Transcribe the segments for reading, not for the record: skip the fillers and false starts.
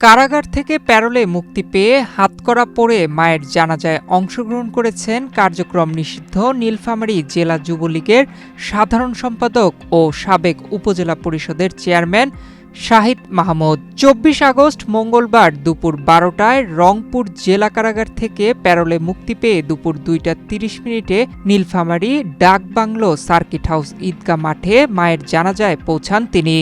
কারাগার থেকে প্যারোলে মুক্তি পেয়ে হাতকড়া পরে মায়ের জানাজায় অংশগ্রহণ করেছেন কার্যক্রম নিষিদ্ধ নীলফামারী জেলা যুবলীগের সাধারণ সম্পাদক ও সাবেক উপজেলা পরিষদের চেয়ারম্যান শাহিদ মাহমুদ। ২৪ আগস্ট মঙ্গলবার দুপুর ১২টায় রংপুর জেলা কারাগার থেকে প্যারোলে মুক্তি পেয়ে দুপুর ২টা ৩০ মিনিটে নীলফামারী ডাকবাংলো সার্কিট হাউস ঈদগাহ মাঠে মায়ের জানাজায় পৌঁছান তিনি।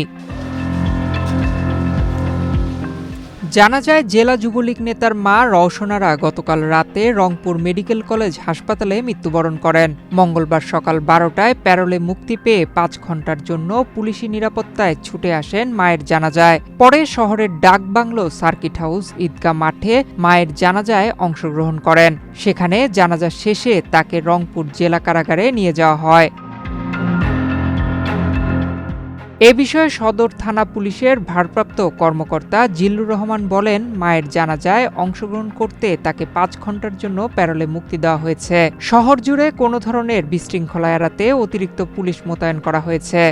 জানা যায়, জেলা যুবলীগ নেতার মা রওশনারা গতকাল রাতে রংপুর মেডিকেল কলেজ হাসপাতালে মৃত্যুবরণ করেন। মঙ্গলবার সকাল ১২টায় প্যারোলে মুক্তি পেয়ে ৫ ঘণ্টার জন্য পুলিশি নিরাপত্তায় ছুটে আসেন মায়ের জানাজায়। পরে শহরের ডাকবাংলো সার্কিট হাউস ঈদগাহ মাঠে মায়ের জানাজায় অংশগ্রহণ করেন। সেখানে জানাজা শেষে তাকে রংপুর জেলা কারাগারে নিয়ে যাওয়া হয়। এ বিষয়ে সদর থানা পুলিশের ভারপ্রাপ্ত কর্মকর্তা জিল্লুর রহমান বলেন, মায়ের জানাজায় অংশগ্রহণ করতে তাকে ৫ ঘণ্টার জন্য প্যারোলে মুক্তি দেওয়া হয়েছে। শহর জুড়ে কোনো ধরনের বিশৃঙ্খলা এড়াতে অতিরিক্ত পুলিশ মোতায়েন করা হয়েছে।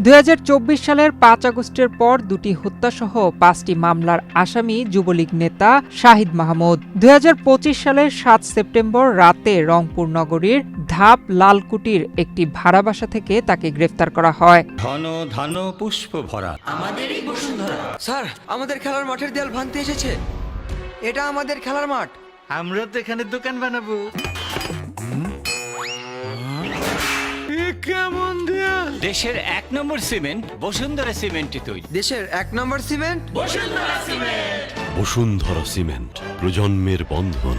২০২৪ সালের ৫ আগস্টের পর দুটি হত্যাসহ ৫টি মামলার আসামি যুবলীগ নেতা শাহিদ মাহমুদ। ২০২৫ সালের ৭ সেপ্টেম্বর রাতে রংপুর নগরীর ধাপ লালকুটির একটি ভাড়া বাসা থেকে তাকে গ্রেফতার করা হয়। ঘন ধান পুষ্প ভরা আমাদেরই বসুন্ধরা। স্যার, আমাদের খেলার মাঠের দেয়াল ভাঙতে এসেছে। এটা আমাদের খেলার মাঠ। আমরা তো এখানে দোকান বানাবো। কেমন দেয়াল? দেশের ১ নম্বর সিমেন্ট বসুন্ধরা সিমেন্টে তৈরি। দেশের ১ নম্বর সিমেন্ট বসুন্ধরা সিমেন্ট, প্রজন্মের বন্ধন।